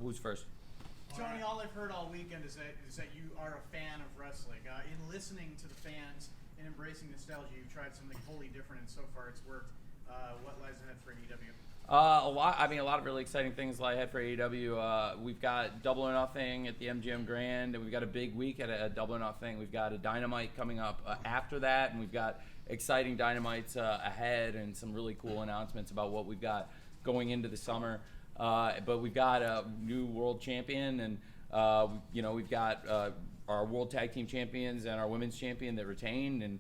Who's first? Tony, all I've heard all weekend is that you are a fan of wrestling. In listening to the fans and embracing nostalgia, you've tried something wholly different, and so far it's worked. What lies ahead for AEW? A lot of really exciting things lie ahead for AEW. We've got Double or Nothing at the MGM Grand, and we've got a big week at a Double or Nothing. We've got a Dynamite coming up after that, and we've got exciting Dynamites ahead and some really cool announcements about what we've got going into the summer. But we've got a new world champion, and we've got our world tag team champions and our women's champion that retained, and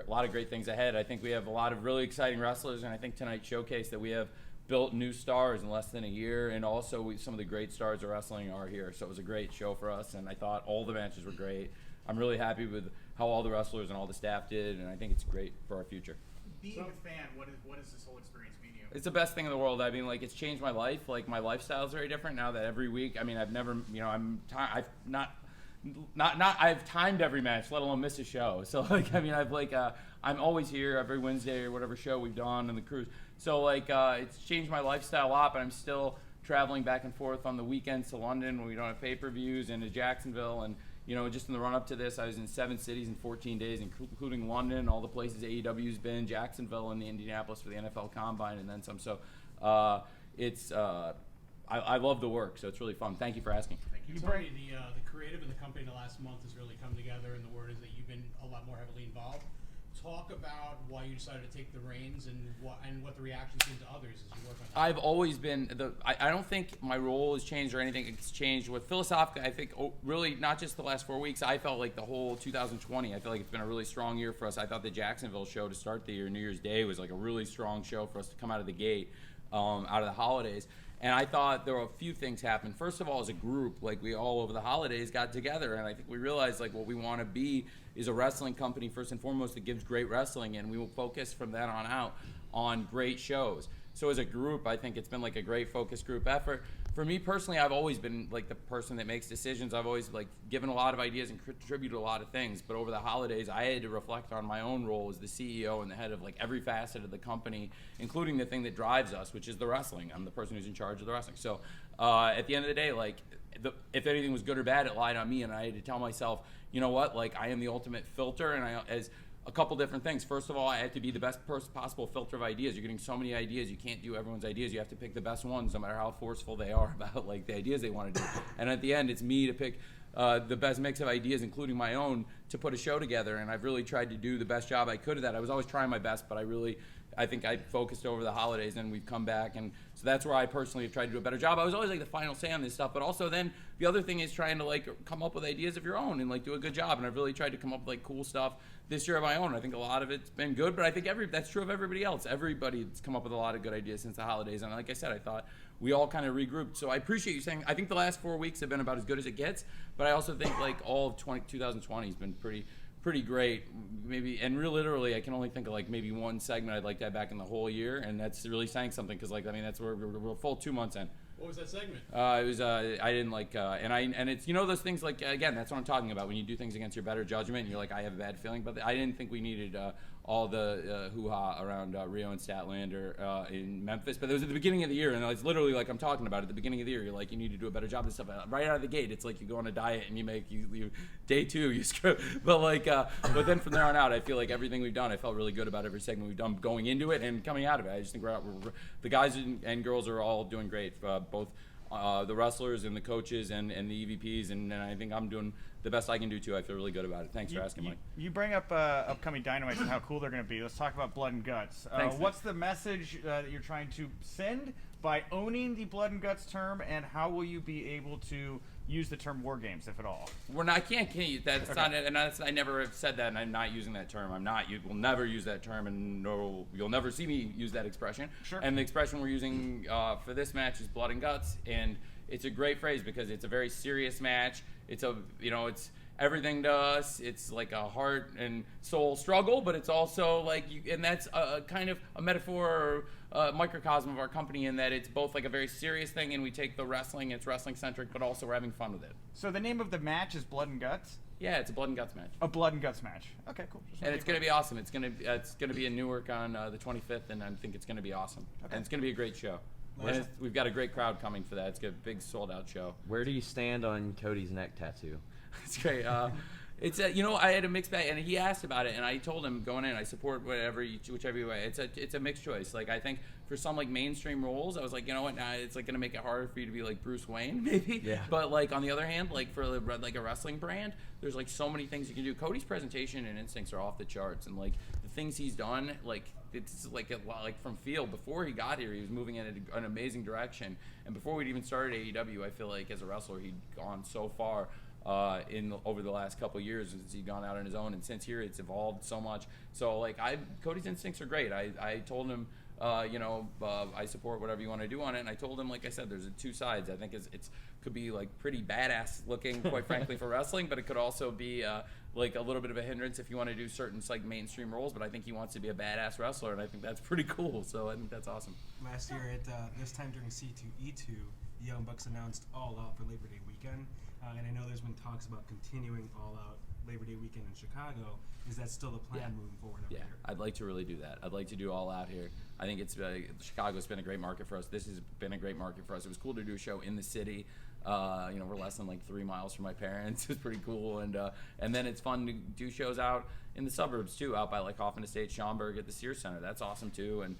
a lot of great things ahead. I think we have a lot of really exciting wrestlers, and I think tonight showcased that we have built new stars in less than a year, and also some of the great stars of wrestling are here. So it was a great show for us, and I thought all the matches were great. I'm really happy with how all the wrestlers and all the staff did, and I think it's great for our future. Being a fan, what is this whole experience mean to you? It's the best thing in the world. I mean, like, it's changed my life. Like, my lifestyle is very different now that every week. I mean, I've never, I've timed every match, let alone miss a show. So, like, I mean, I'm always here every Wednesday or whatever show we've done on the cruise. So, like, it's changed my lifestyle a lot, but I'm still traveling back and forth on the weekends to London when we don't have pay-per-views, and to Jacksonville. And, just in the run-up to this, I was in 7 cities in 14 days, including London, all the places AEW's been, Jacksonville, and the Indianapolis for the NFL Combine, and then some. So, I love the work, so it's really fun. Thank you for asking. Thank you. Tony, the creative of the company in the last month has really come together, and the word is that you've been a lot more heavily involved. Talk about why you decided to take the reins and what the reaction's been to others as you work on that. I've always been I don't think my role has changed or anything. It's changed with philosophically. I think really not just the last 4 weeks. I felt like the whole 2020. I feel like it's been a really strong year for us. I thought the Jacksonville show to start the year, New Year's Day, was like a really strong show for us to come out of the gate, out of the holidays. And I thought there were a few things happen. First of all, as a group, like, we all over the holidays got together, and I think we realized, like, what we want to be is a wrestling company first and foremost that gives great wrestling, and we will focus from then on out on great shows. So as a group, I think it's been like a great focus group effort. For me personally, I've always been like the person that makes decisions. I've always like given a lot of ideas and contributed a lot of things. But over the holidays, I had to reflect on my own role as the CEO and the head of like every facet of the company, including the thing that drives us, which is the wrestling. I'm the person who's in charge of the wrestling. So at the end of the day, like if anything was good or bad, it lied on me, and I had to tell myself, you know what, like I am the ultimate filter, and as a couple different things. First of all, I have to be the best possible filter of ideas. You're getting so many ideas, you can't do everyone's ideas. You have to pick the best ones, no matter how forceful they are about like the ideas they want to do. And at the end, it's me to pick the best mix of ideas, including my own, to put a show together. And I've really tried to do the best job I could of that. I was always trying my best, but I think I focused over the holidays, and we've come back, and so that's where I personally have tried to do a better job. I was always like the final say on this stuff, but also then the other thing is trying to like come up with ideas of your own and like do a good job. And I've really tried to come up with like cool stuff this year of my own. I think a lot of it's been good, but I think that's true of everybody else. Everybody's come up with a lot of good ideas since the holidays, and like I said, I thought we all kind of regrouped. So I appreciate you saying. I think the last 4 weeks have been about as good as it gets, but I also think like all of 2020 has been pretty great. Maybe, and real literally, I can only think of like maybe one segment I'd like to have back in the whole year, and that's really saying something, because like I mean that's where we're full 2 months in. What was that segment? It was I didn't like and it's those things like again, that's what I'm talking about when you do things against your better judgment and you're like I have a bad feeling, but I didn't think we needed all the hoo-ha around Rio and Statlander in Memphis, but it was at the beginning of the year, and it's literally like I'm talking about at the beginning of the year. You're like you need to do a better job of this stuff right out of the gate. It's like you go on a diet and you day 2 you screw, but like but then from there on out, I feel like everything we've done, I felt really good about every segment we've done going into it and coming out of it. I just think we're the guys and girls are all doing great, both the wrestlers and the coaches and the EVPs, and I think I'm doing the best I can do too. I feel really good about it. Thanks for asking, Mike. You bring up upcoming Dynamite and how cool they're going to be. Let's talk about Blood and Guts. Thanks, what's the message that you're trying to send by owning the Blood and Guts term, and how will you be able to use the term War Games, if at all? I can't that's okay. Not, and I never have said that, and I'm not using that term. You will never use that term, and you'll never see me use that expression. Sure. And the expression we're using for this match is Blood and Guts, and it's a great phrase because it's a very serious match. It's it's everything to us. It's like a heart and soul struggle, but it's also like and that's a kind of a metaphor or a microcosm of our company, in that it's both like a very serious thing, and we take the wrestling, it's wrestling centric, but also we're having fun with it. So the name of the match is Blood and Guts? Yeah, it's a Blood and Guts match. A Blood and Guts match. Okay, cool. And it's going to be awesome. It's going to be in Newark on the 25th, and I think it's going to be awesome. Okay. And it's going to be a great show. And we've got a great crowd coming for that. It's got a big sold-out show. Where do you stand on Cody's neck tattoo? It's great. It's I had a mixed bag, and he asked about it, and I told him going in, I support whichever way. It's a mixed choice. Like I think for some like mainstream roles, I was like, you know what, nah, it's like gonna make it harder for you to be like Bruce Wayne, maybe. Yeah. But like on the other hand, like for like a wrestling brand, there's like so many things you can do. Cody's presentation and instincts are off the charts, and like the things he's done, like it's like from field before he got here, he was moving in an amazing direction, and before we'd even started AEW, I feel like as a wrestler, he'd gone so far. Over the last couple of years since he's gone out on his own, and since here it's evolved so much. So like Cody's instincts are great. I told him I support whatever you want to do on it, and I told him, like I said, there's two sides. I think it's could be like pretty badass looking, quite frankly, for wrestling, but it could also be like a little bit of a hindrance if you want to do certain like mainstream roles. But I think he wants to be a badass wrestler, and I think that's pretty cool. So I think that's awesome. Last year at this time during C2E2, the Young Bucks announced All Out for Labor Day weekend. And I know there's been talks about continuing All Out Labor Day weekend in Chicago. Is that still the plan moving forward over here? I'd like to really do that. I'd like to do All Out here. I think it's Chicago's been a great market for us. This has been a great market for us. It was cool to do a show in the city. We're less than like 3 miles from my parents. It's pretty cool, and then it's fun to do shows out in the suburbs too, out by like Hoffman Estates, Schaumburg at the Sears Center. That's awesome too, and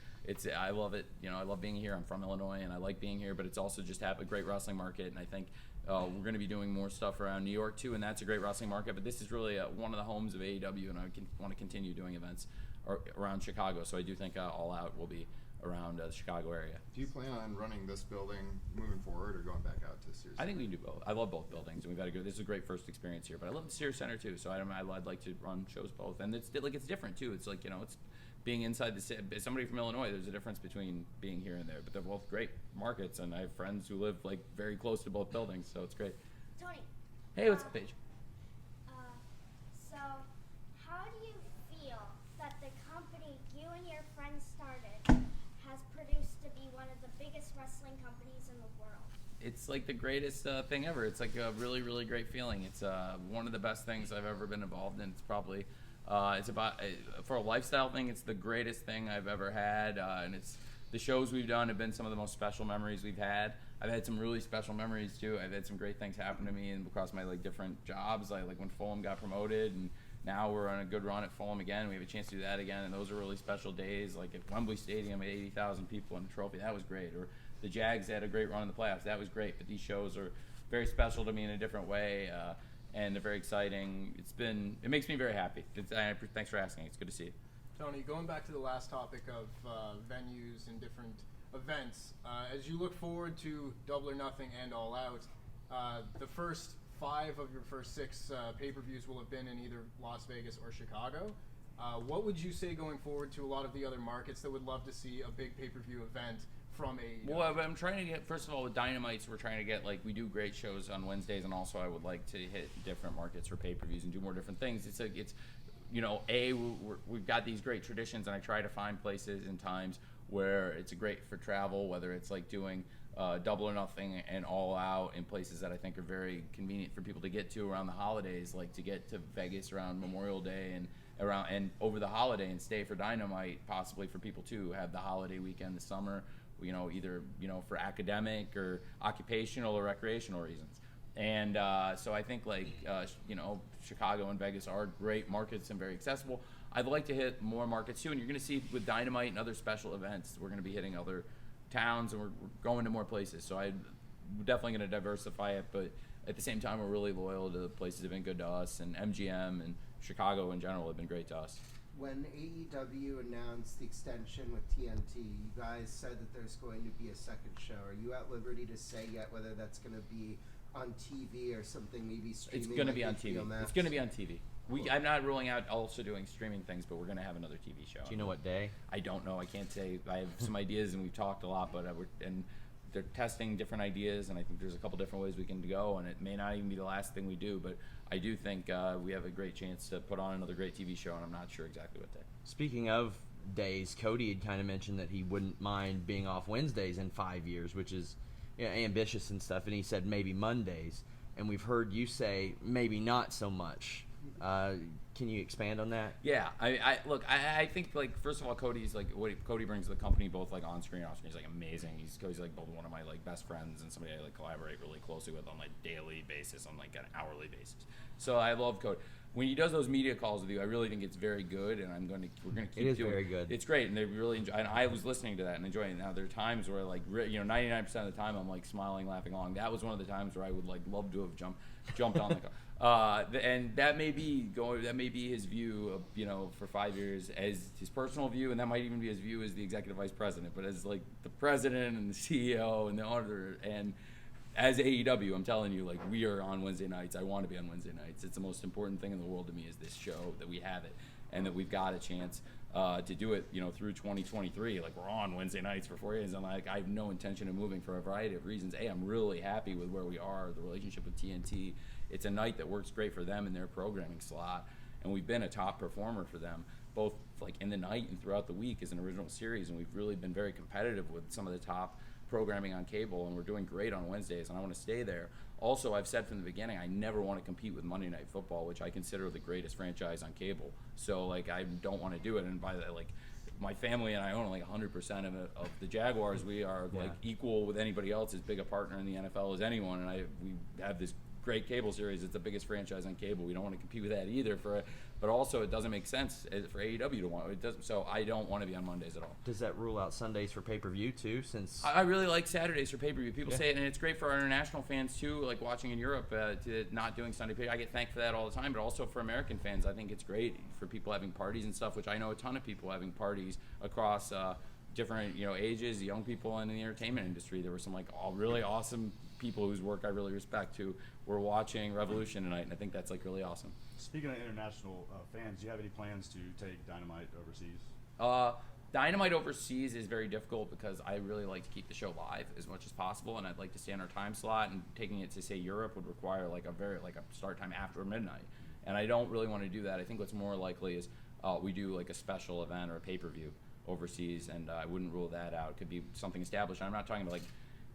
I love it. I love being here. I'm from Illinois, and I like being here. But it's also just have a great wrestling market, and I think we're going to be doing more stuff around New York too, and that's a great wrestling market. But this is really one of the homes of AEW, and I want to continue doing events around Chicago. So I do think All Out will be around the Chicago area. Do you plan on running this building moving forward, or going back out to Sears? I think we can do both. I love both buildings, and we've had this is a great first experience here. But I love the Sears Center too, so I'd like to run shows both, and it's different too. It's like it's being inside somebody from Illinois. There's a difference between being here and there, but they're both great markets, and I have friends who live like very close to both buildings, so it's great. Tony. Hey, what's up, Paige? So, how do you feel that the company you and your friends started has produced to be one of the biggest wrestling companies in the world? It's like the greatest thing ever. It's like a really, really great feeling. It's one of the best things I've ever been involved in. It's probably it's about for a lifestyle thing. It's the greatest thing I've ever had, and it's the shows we've done have been some of the most special memories we've had. I've had some really special memories too. I've had some great things happen to me and across my like different jobs, like when Fulham got promoted, and now we're on a good run at Fulham again. We have a chance to do that again, and those are really special days. Like at Wembley Stadium, 80,000 people in a trophy, that was great. Or the Jags had a great run in the playoffs, that was great. But these shows are very special to me in a different way, and they're very exciting. It makes me very happy. Thanks for asking. It's good to see you. Tony, going back to the last topic of venues and different events, as you look forward to Double or Nothing and All Out, the first 5 of your first 6 pay-per-views will have been in either Las Vegas or Chicago. What would you say going forward to a lot of the other markets that would love to see a big pay-per-view event from AEW? Well, I'm trying to get, first of all, with Dynamites, we're trying to get, like, we do great shows on Wednesdays, and also I would like to hit different markets for pay-per-views and do more different things. We've got these great traditions, and I try to find places and times where it's great for travel, whether it's like doing Double or Nothing and All Out in places that I think are very convenient for people to get to around the holidays, like to get to Vegas around Memorial Day and over the holiday, and stay for Dynamite, possibly for people too, have the holiday weekend this summer, either for academic or occupational or recreational reasons. And so I think Chicago and Vegas are great markets and very accessible. I'd like to hit more markets too, and you're going to see with Dynamite and other special events, we're going to be hitting other towns, and we're going to more places. So we're definitely going to diversify it, but at the same time, we're really loyal to the places that have been good to us, and MGM and Chicago in general have been great to us. When AEW announced the extension with TNT, you guys said that there's going to be a second show. Are you at liberty to say yet whether that's going to be on TV or something, maybe streaming? It's going to be on TV. Max? It's going to be on TV. I'm not ruling out also doing streaming things, but we're going to have another TV show. Do you know what day? I don't know. I can't say. I have some ideas, and we've talked a lot, but they're testing different ideas, and I think there's a couple different ways we can go, and it may not even be the last thing we do, but I do think we have a great chance to put on another great TV show, and I'm not sure exactly what day. Speaking of days, Cody had kind of mentioned that he wouldn't mind being off Wednesdays in 5 years, which is ambitious and stuff, and he said maybe Mondays, and we've heard you say maybe not so much. Can you expand on that? Yeah, I think like first of all, Cody's like what Cody brings to the company, both like on screen and off screen. He's like amazing. Cody's like both one of my like best friends and somebody I like collaborate really closely with on like daily basis, on like an hourly basis. So I love Cody. When he does those media calls with you, I really think it's very good, and we're gonna keep doing it. It is very good. It's great, and they really enjoy. And I was listening to that and enjoying it. Now there are times where like 99% of the time I'm like smiling, laughing along. That was one of the times where I would like love to have jumped on the car. And that may be his view of, for 5 years as his personal view, and that might even be his view as the executive vice president. But as like the president and the CEO and the auditor and as AEW, I'm telling you, like, we are on Wednesday nights. I want to be on Wednesday nights. It's the most important thing in the world to me is this show, that we have it, and that we've got a chance to do it, through 2023. Like, we're on Wednesday nights for 4 years, and like, I have no intention of moving for a variety of reasons. I'm really happy with where we are, the relationship with TNT. It's a night that works great for them in their programming slot, and we've been a top performer for them, both like in the night and throughout the week as an original series, and we've really been very competitive with some of the top programming on cable, and we're doing great on Wednesdays, and I want to stay there. Also, I've said from the beginning, I never want to compete with Monday Night Football, which I consider the greatest franchise on cable. So, like, I don't want to do it, and by that, like, my family and I own like 100% of the Jaguars. We are like equal with anybody else, as big a partner in the NFL as anyone, and we have this great cable series. It's the biggest franchise on cable. We don't want to compete with that either. But also, it doesn't make sense for AEW to want it. Doesn't. So I don't want to be on Mondays at all. Does that rule out Sundays for pay-per-view too? Since I really like Saturdays for pay-per-view. People say it, and it's great for our international fans too, like watching in Europe, to not doing Sunday pay. I get thanked for that all the time, but also for American fans, I think it's great for people having parties and stuff, which I know a ton of people having parties across different ages, young people, and in the entertainment industry. There were some like all really awesome people whose work I really respect who were watching Revolution tonight, and I think that's like really awesome. Speaking of international fans, do you have any plans to take Dynamite overseas? Dynamite overseas is very difficult because I really like to keep the show live as much as possible, and I'd like to stay on our time slot. And taking it to say Europe would require like a start time after midnight, and I don't really want to do that. I think what's more likely is we do like a special event or a pay-per-view overseas, and I wouldn't rule that out. It could be something established. And I'm not talking about like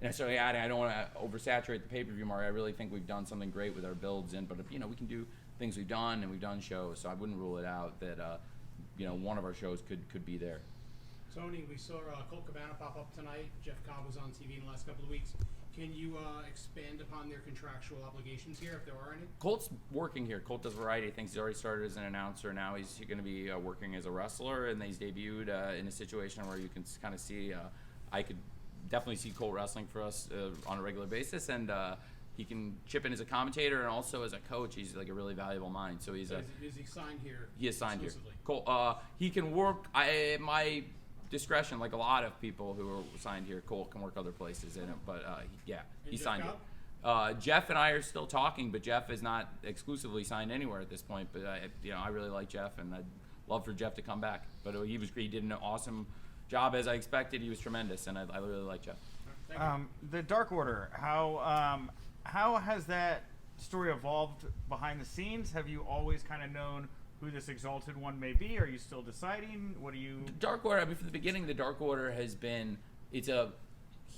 necessarily adding. I don't want to oversaturate the pay-per-view market. I really think we've done something great with our builds in, but if, we can do things we've done, and we've done shows, so I wouldn't rule it out that one of our shows could be there. Tony, we saw Colt Cabana pop up tonight. Jeff Cobb was on TV in the last couple of weeks. Can you expand upon their contractual obligations here, if there are any? Colt's working here. Colt does a variety of things. He's already started as an announcer. Now he's going to be working as a wrestler, and he's debuted in a situation where you can kind of see. I could definitely see Colt wrestling for us on a regular basis, and he can chip in as a commentator and also as a coach. He's like a really valuable mind. So he's is he signed here? He is signed here. Exclusively? Colt, he can work. My discretion, like a lot of people who are signed here, Colt can work other places in it. But he's signed here. Jeff and I are still talking, but Jeff is not exclusively signed anywhere at this point. But I really like Jeff, and I'd love for Jeff to come back. But he did an awesome job as I expected. He was tremendous, and I really like Jeff. The Dark Order, how has that story evolved behind the scenes? Have you always kind of known who this Exalted One may be? Are you still deciding? What do you... Dark Order, from the beginning, the Dark Order has been, it's a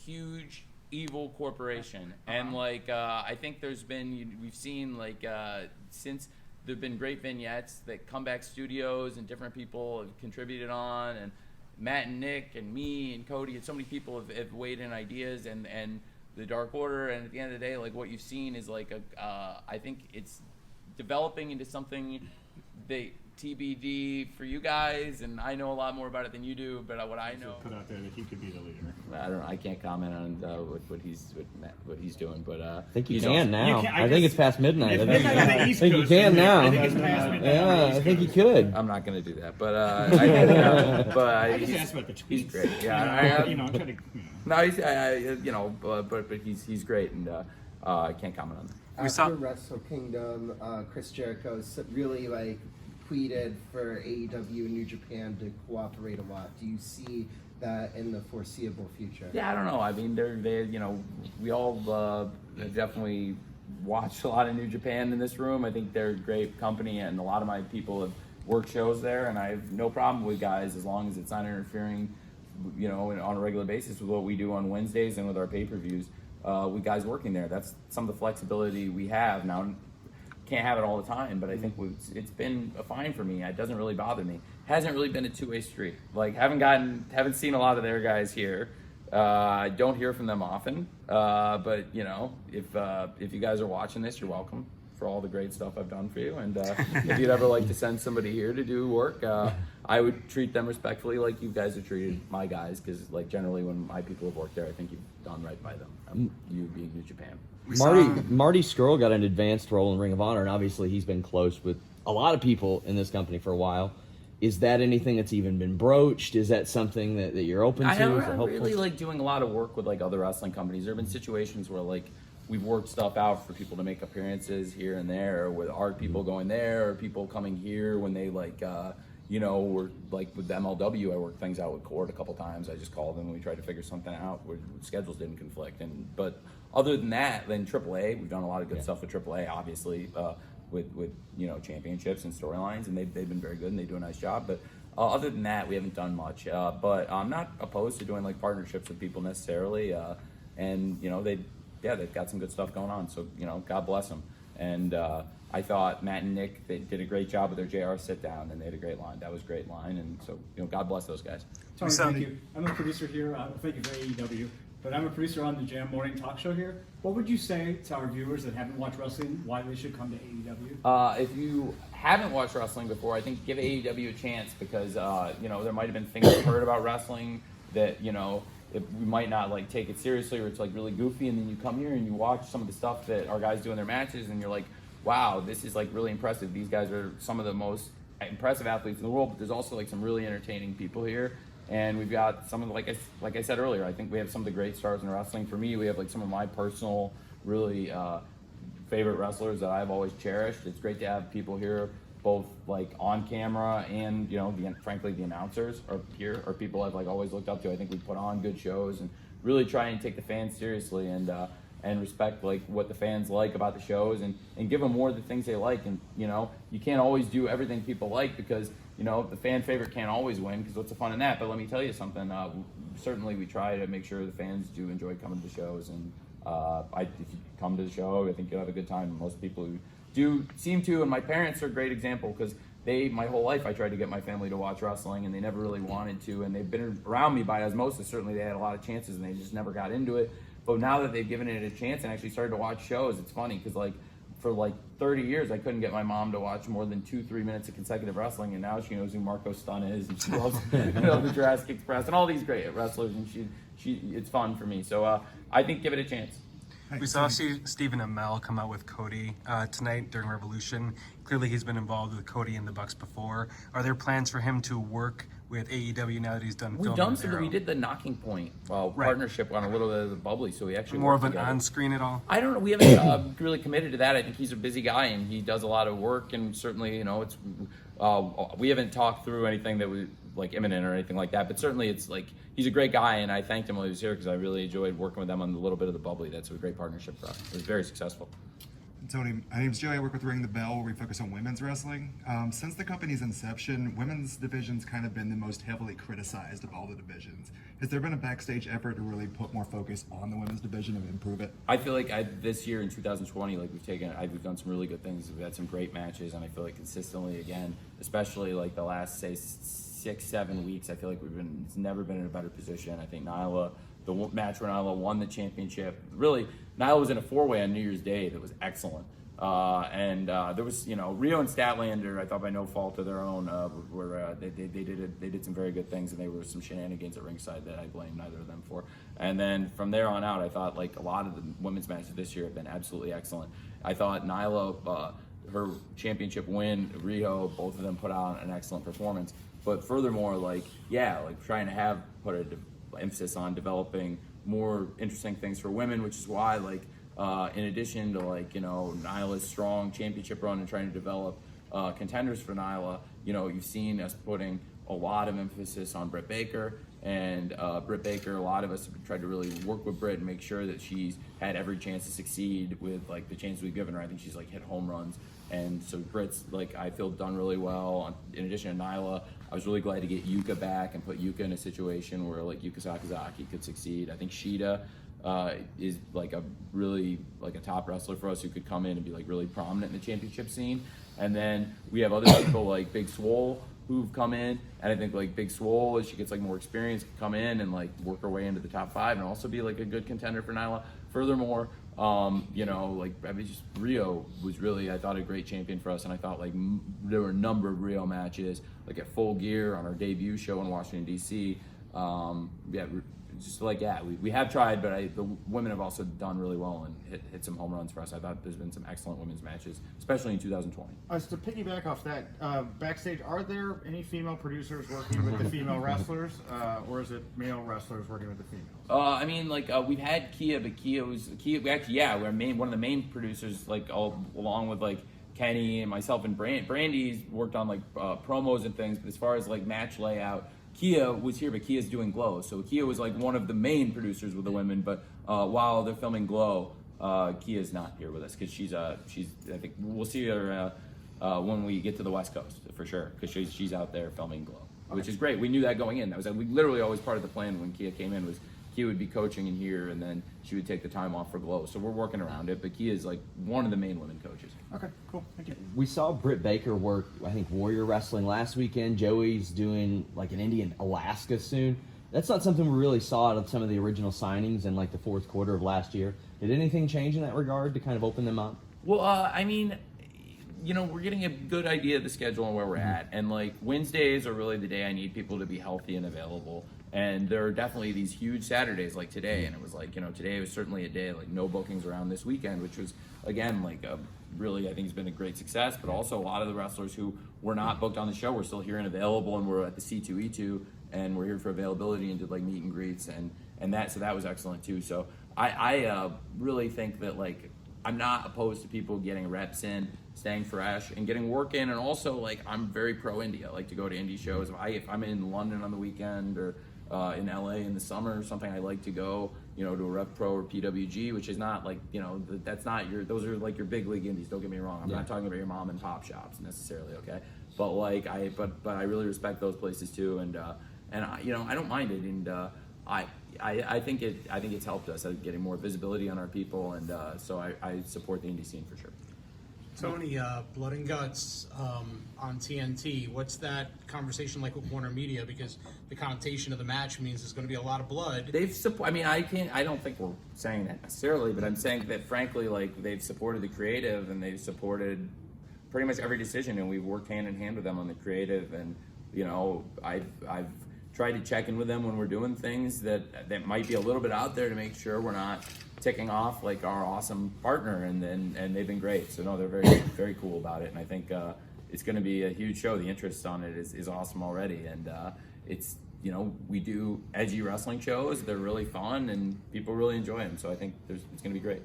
huge evil corporation. And I think we've seen since there have been great vignettes that Comeback Studios and different people have contributed on, and Matt and Nick and me and Cody and so many people have weighed in ideas, and the Dark Order, and at the end of the day, like what you've seen is I think it's developing into something TBD for you guys, and I know a lot more about it than you do, but what I know put out there that he could be the leader. I don't know. I can't comment on what he's doing, but I think you he's can awesome. now. I think it's past midnight. I think you Coast, can now. I think it's past midnight. Yeah, I think you could. I'm not going to do that, but I just asked about the tweets. He's great. Yeah, I'm trying to. No, he's he's great, and I can't comment on that. After Wrestle Kingdom, Chris Jericho really tweeted for AEW and New Japan to cooperate a lot. Do you see that in the foreseeable future? Yeah, I don't know. I mean, we all have definitely watched a lot of New Japan in this room. I think they're a great company, and a lot of my people have worked shows there, and I have no problem with guys as long as it's not interfering, on a regular basis with what we do on Wednesdays and with our pay-per-views. With guys working there, that's some of the flexibility we have now. can't have it all the time, but I think it's been fine for me. It doesn't really bother me. Hasn't really been a two-way street. Like, haven't seen a lot of their guys here. I don't hear from them often, but you know, if you guys are watching this, you're welcome for all the great stuff I've done for you. And if you'd ever like to send somebody here to do work, I would treat them respectfully like you guys have treated my guys, because like generally when my people have worked there, I think you've done right by them. You being New Japan. Marty Skrull got an advanced role in Ring of Honor, and obviously he's been close with a lot of people in this company for a while. Is that anything that's even been broached? Is that something that you're open to? I really like doing a lot of work with like other wrestling companies. There have been situations where like we've worked stuff out for people to make appearances here and there, or with our people going there, or people coming here when they like, you know, we're like with MLW, I worked things out with Cord a couple times. I just called them and we tried to figure something out where schedules didn't conflict. But other than that, then AAA, we've done a lot of good stuff with AAA, obviously, with you know, championships and storylines, and they've been very good and they do a nice job. But other than that, we haven't done much. But I'm not opposed to doing like partnerships with people necessarily. And you know, they've got some good stuff going on. So you know, God bless them. And I thought Matt and Nick, they did a great job with their JR sit down, and they had a great line. That was a great line, and so you know, God bless those guys. Tony, thank you. I'm a producer here. Thank you for AEW, but I'm a producer on the Jam Morning Talk Show here. What would you say to our viewers that haven't watched wrestling, why they should come to AEW? If you haven't watched wrestling before, I think give AEW a chance, because you know, there might have been things you've heard about wrestling that, you know, if we might not like take it seriously, or it's like really goofy, and then you come here and you watch some of the stuff that our guys do in their matches, and you're like, wow, this is like really impressive. These guys are some of the most impressive athletes in the world, but there's also like some really entertaining people here. And we've got some of the, like I said earlier, I think we have some of the great stars in wrestling. For me, we have like some of my personal, really favorite wrestlers that I've always cherished. It's great to have people here, both like on camera and, you know, frankly, the announcers are here, are people I've like always looked up to. I think we put on good shows and really try and take the fans seriously, and respect like what the fans like about the shows, and give them more of the things they like. And you know, you can't always do everything people like, because you know, the fan favorite can't always win, because what's the fun in that? But let me tell you something, certainly we try to make sure the fans do enjoy coming to the shows, and if you come to the show, I think you'll have a good time. Most people who do seem to, and my parents are a great example, because my whole life I tried to get my family to watch wrestling, and they never really wanted to, and they've been around me by osmosis. Certainly they had a lot of chances and they just never got into it. But now that they've given it a chance and actually started to watch shows, it's funny, because like for like 30 years I couldn't get my mom to watch more than 2-3 minutes of consecutive wrestling, and now she knows who Marco Stunt is, and she loves you know, the Jurassic Express and all these great wrestlers, and she it's fun for me. So I think give it a chance. We saw Stephen Amell come out with Cody tonight during Revolution. Clearly he's been involved with Cody and the Bucks before. Are there plans for him to work with AEW now that he's done filming? We've done something. We did the Knocking Point partnership on a little bit of the bubbly, so we actually more of an together. on-screen at all? I don't know. We haven't really committed to that. I think he's a busy guy and he does a lot of work, and certainly, you know, it's we haven't talked through anything that was like imminent or anything like that. But certainly, it's like he's a great guy, and I thanked him while he was here, because I really enjoyed working with them on a little bit of the bubbly. That's a great partnership for us. It was very successful. Tony, my name's Joey. I work with Ring the Bell, where we focus on women's wrestling. Since the company's inception, women's division's kind of been the most heavily criticized of all the divisions. Has there been a backstage effort to really put more focus on the women's division and improve it? I feel like this year in 2020, like we've done some really good things. We've had some great matches, and I feel like consistently again, especially like the last say 6-7 weeks, I feel like it's never been in a better position. I think Nyla, the match where Nyla won the championship, really, Nyla was in a 4-way on New Year's Day that was excellent. There was, you know, Rio and Statlander, I thought by no fault of their own, they did some very good things, and there were some shenanigans at ringside that I blame neither of them for. And then from there on out, I thought like a lot of the women's matches this year have been absolutely excellent. I thought Nyla, her championship win, Rio, both of them put out an excellent performance. But furthermore, like trying to put an emphasis on developing more interesting things for women, which is why in addition to Nyla's strong championship run and trying to develop contenders for Nyla, you've seen us putting a lot of emphasis on Britt Baker. And Britt Baker, a lot of us have tried to really work with Britt and make sure that she's had every chance to succeed with the chances we've given her. I think she's hit home runs, and so Britt's I feel done really well. In addition to Nyla, I was really glad to get Yuka back and put Yuka in a situation where Yuka Sakazaki could succeed. I think Shida is like a really like a top wrestler for us who could come in and be like really prominent in the championship scene. And then we have other people like Big Swole who've come in, and I think like Big Swole, as she gets like more experience, can come in and like work her way into the top 5 and also be like a good contender for Nyla. Furthermore, you know, like I mean, just Rio was really, I thought, a great champion for us, and I thought like there were a number of Rio matches, like at Full Gear on our debut show in Washington D.C. Just like we have tried, but the women have also done really well and hit some home runs for us. I thought there's been some excellent women's matches, especially in 2020. To piggyback off that, backstage, are there any female producers working with the female wrestlers, or is it male wrestlers working with the females? I mean, like we've had Kia, but we actually, we're one of the main producers, like all along with like Kenny and myself and Brandy's worked on like promos and things. But as far as like match layout, Kia was here, but Kia's doing Glow. So Kia was like one of the main producers with the women, but while they're filming Glow, Kia's not here with us because she's I think we'll see her when we get to the West Coast for sure, because she's out there filming Glow, which is great. We knew that going in. That was literally always part of the plan when Kia came in, was Kia would be coaching in here and then she would take the time off for Glow. So we're working around it, but Kia is like one of the main women coaches. Okay, cool. Thank you. We saw Britt Baker work, I think, Warrior Wrestling last weekend. Joey's doing like an indie in Alaska soon. That's not something we really saw out of some of the original signings in like the fourth quarter of last year. Did anything change in that regard to kind of open them up? Well, I mean, you know, we're getting a good idea of the schedule and where we're at. And like Wednesdays are really the day I need people to be healthy and available. And there are definitely these huge Saturdays like today. And it was like, you know, today was certainly a day like no bookings around this weekend, which was, again, like really, I think it's been a great success. But also a lot of the wrestlers who were not booked on the show were still here and available, and we're at the C2E2 and we're here for availability and did like meet and greets and that. So that was excellent too. So I really think that like I'm not opposed to people getting reps in, staying fresh, and getting work in. And also, like, I'm very pro indie. I like to go to indie shows. If I'm in London on the weekend or in LA in the summer or something, I like to go, you know, to a Rev Pro or PWG, which is not like, you know, that's not those are like your big league indies. Don't get me wrong. I'm not talking about your mom and pop shops necessarily, okay? But like but I really respect those places too, and I, you know, I don't mind it, and I think it's helped us at getting more visibility on our people, and so I support the indie scene for sure. Tony, Blood and Guts on TNT. What's that conversation like with Warner Media? Because the connotation of the match means there's going to be a lot of blood. I mean, I don't think we're saying that necessarily, but I'm saying that frankly, like, they've supported the creative and they've supported pretty much every decision, and we've worked hand in hand with them on the creative, and you know, I've tried to check in with them when we're doing things that might be a little bit out there to make sure we're not ticking off like our awesome partner, and they've been great. So no, they're very very cool about it, and I think it's going to be a huge show. The interest on it is awesome already, and it's, you know, we do edgy wrestling shows. They're really fun and people really enjoy them. So I think it's going to be great.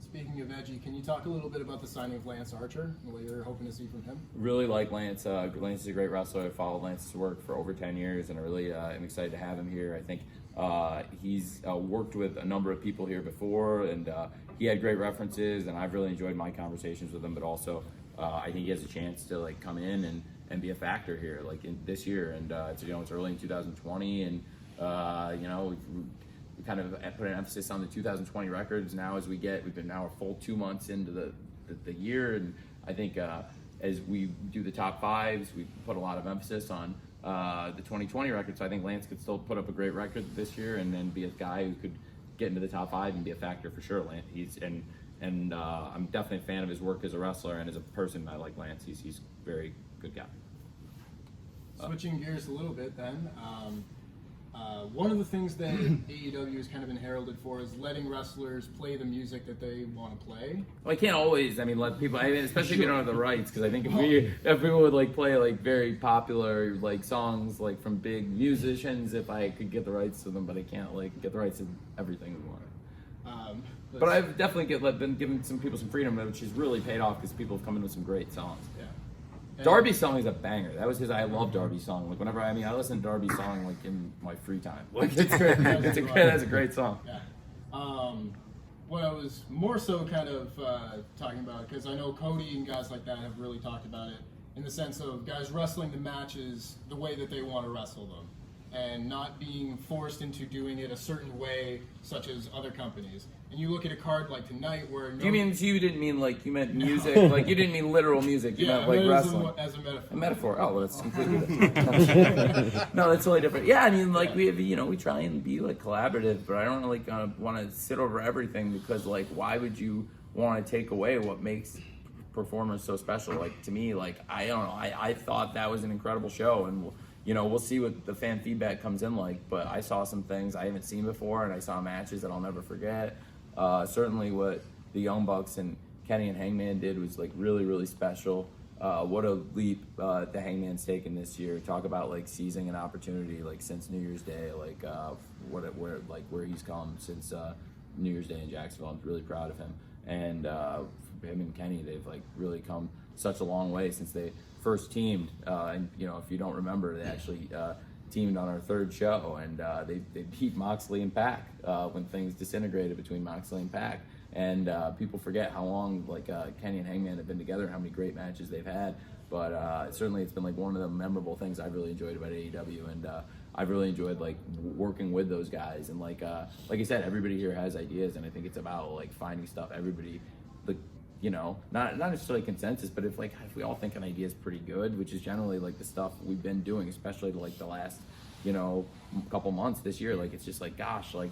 Speaking of edgy, can you talk a little bit about the signing of Lance Archer and what you're hoping to see from him? Really like Lance. Lance is a great wrestler. I followed Lance's work for over 10 years, and I really am excited to have him here. I think he's worked with a number of people here before, and he had great references, and I've really enjoyed my conversations with him. But also, I think he has a chance to like come in and be a factor here, like in this year. And it's, you know, it's early in 2020, and you know, we kind of put an emphasis on the 2020 records now as we've been now a full 2 months into the year, and I think as we do the top fives, we put a lot of emphasis on the 2020 records. So I think Lance could still put up a great record this year, and then be a guy who could get into the top five and be a factor for sure. Lance, I'm definitely a fan of his work as a wrestler, and as a person, I like Lance. He's a very good guy. Switching gears a little bit then, one of the things that AEW has kind of been heralded for is letting wrestlers play the music that they want to play. Well, I can't always, let people, especially if you don't have the rights, because I think if we would like play like very popular like songs like from big musicians, if I could get the rights to them, but I can't like get the rights to everything we want. But I've definitely been giving some people some freedom, which has really paid off because people have come in with some great songs. Yeah. Darby's song is a banger. That was I love Darby's song. Like whenever I listen to Darby's song like in my free time. Like it's great. That's a great song. Yeah. What I was more so kind of talking about, because I know Cody and guys like that have really talked about it in the sense of guys wrestling the matches the way that they want to wrestle them. and not being forced into doing it a certain way, such as other companies. And you look at a card like tonight where Do you mean, so you didn't mean like, you meant music, like you didn't mean literal music, you meant like wrestling. As a metaphor. A metaphor. Oh, well, that's completely different. No, that's totally different. Yeah, I mean, like we have, we try and be like collaborative, but I don't really want to sit over everything because like, why would you want to take away what makes performers so special? Like to me, like I don't know, I thought that was an incredible show, and we'll see what the fan feedback comes in like. But I saw some things I haven't seen before, and I saw matches that I'll never forget. Certainly what the Young Bucks and Kenny and Hangman did was like really, really special. What a leap the Hangman's taken this year. Talk about like seizing an opportunity like since New Year's Day, like where he's come since New Year's Day in Jacksonville. I'm really proud of him. And him and Kenny, they've like really come such a long way since they first teamed. And if you don't remember, they actually teamed on our third show, and they beat Moxley and Pac when things disintegrated between Moxley and Pac. And people forget how long like Kenny and Hangman have been together, how many great matches they've had. But certainly it's been like one of the memorable things I've really enjoyed about AEW, and I've really enjoyed like working with those guys. And like I said, everybody here has ideas, and I think it's about like finding stuff everybody like not necessarily consensus, but if we all think an idea is pretty good, which is generally like the stuff we've been doing, especially like the last couple months this year, like it's just like gosh, like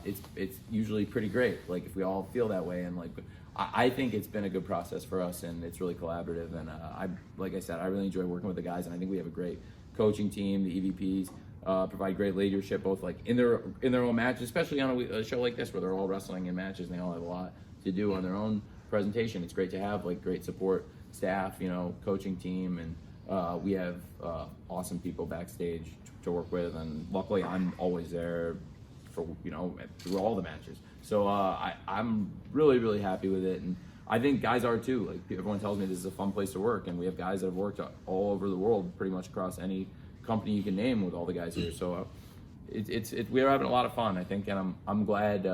it's usually pretty great, like if we all feel that way. And like I think it's been a good process for us, and it's really collaborative, and like I said, I really enjoy working with the guys, and I think we have a great coaching team. The EVPs provide great leadership, both like in their own matches, especially on a show like this where they're all wrestling in matches and they all have a lot to do on their own presentation. It's great to have like great support staff, coaching team, and we have awesome people backstage to work with, and luckily I'm always there for through all the matches. So I'm really, really happy with it, and I think guys are too. Like everyone tells me this is a fun place to work, and we have guys that have worked all over the world, pretty much across any company you can name with all the guys here. So we're having a lot of fun, I think, and I'm glad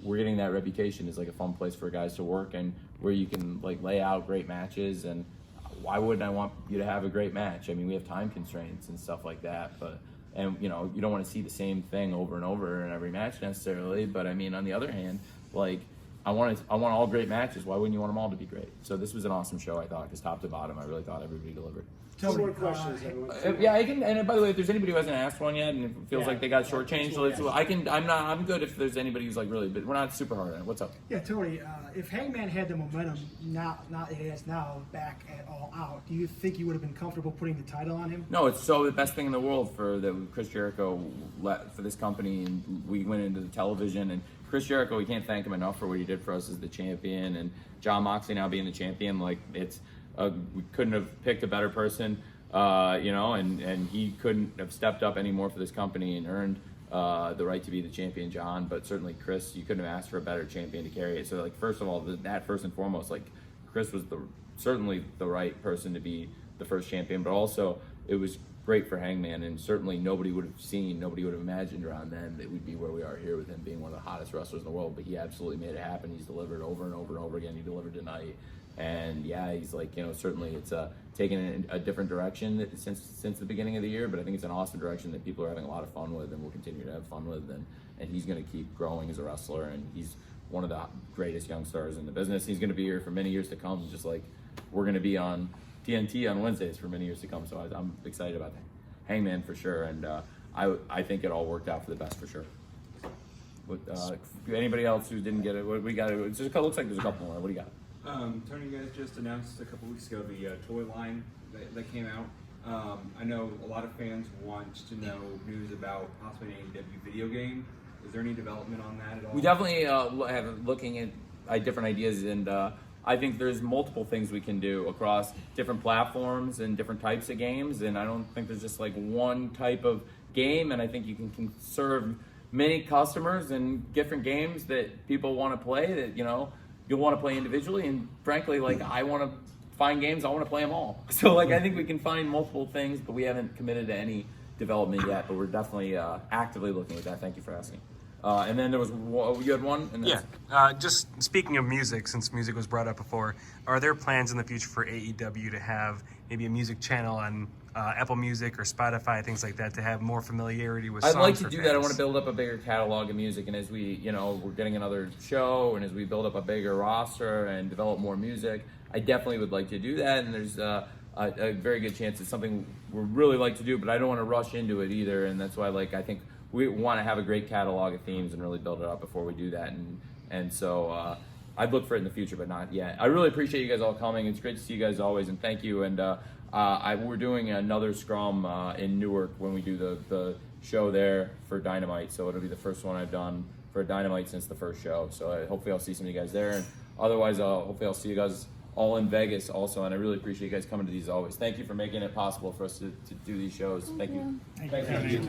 we're getting that reputation as like a fun place for guys to work, and where you can like lay out great matches. And why wouldn't I want you to have a great match? I mean, we have time constraints and stuff like that, and you don't want to see the same thing over and over in every match necessarily. But I mean, on the other hand, like I want all great matches. Why wouldn't you want them all to be great? So this was an awesome show, I thought, because top to bottom, I really thought everybody delivered. Two more questions, everyone. Yeah, I can. And by the way, if there's anybody who hasn't asked one yet and it feels like they got shortchanged, I'm good if there's anybody who's like really, but we're not super hard on it. What's up? Yeah, Tony. If Hangman had the momentum not it has now back at All Out, do you think you would have been comfortable putting the title on him? No, it's so the best thing in the world for Chris Jericho for this company, and we went into the television, and Chris Jericho, we can't thank him enough for what he did for us as the champion, and John Moxley now being the champion. Like we couldn't have picked a better person, and he couldn't have stepped up any more for this company and earned the right to be the champion, John. But certainly Chris, you couldn't have asked for a better champion to carry it. So like first of all, that first and foremost, like Chris was certainly the right person to be the first champion, but also it was great for Hangman, and certainly nobody would have imagined around then that we'd be where we are here with him being one of the hottest wrestlers in the world. But he absolutely made it happen. He's delivered over and over and over again. He delivered tonight. And yeah, he's like, certainly it's taken a different direction since the beginning of the year, but I think it's an awesome direction that people are having a lot of fun with, and will continue to have fun with, and he's going to keep growing as a wrestler, and he's one of the greatest young stars in the business. He's going to be here for many years to come, just like we're going to be on TNT on Wednesdays for many years to come. So I'm excited about Hangman for sure, and I think it all worked out for the best for sure. Anybody else who didn't get it? What we got? It looks like there's a couple more. What do you got? Tony, you guys just announced a couple weeks ago the toy line that came out. I know a lot of fans want to know news about possibly an AEW video game. Is there any development on that at all? We definitely have looking at different ideas, and I think there's multiple things we can do across different platforms and different types of games, and I don't think there's just like one type of game, and I think you can serve many customers and different games that people want to play that, you'll want to play individually, and frankly, like I want to find games, I want to play them all. So like I think we can find multiple things, but we haven't committed to any development yet, but we're definitely actively looking at that. Thank you for asking. And then there was, you had one? And just speaking of music, since music was brought up before, are there plans in the future for AEW to have maybe a music channel on Apple Music or Spotify, things like that, to have more familiarity with I'd songs like to for do that. I fans? want to build up a bigger catalog of music, and as we, we're getting another show, and as we build up a bigger roster and develop more music, I definitely would like to do that. And there's a very good chance it's something we really like to do, but I don't want to rush into it either. And that's why, I think we want to have a great catalog of themes and really build it up before we do that. And so I'd look for it in the future, but not yet. I really appreciate you guys all coming. It's great to see you guys always, and thank you. And we're doing another scrum in Newark when we do the show there for Dynamite. So it'll be the first one I've done for Dynamite since the first show. So hopefully I'll see some of you guys there. And otherwise, hopefully I'll see you guys all in Vegas also. And I really appreciate you guys coming to these always. Thank you for making it possible for us to do these shows. Thank you. Thank you.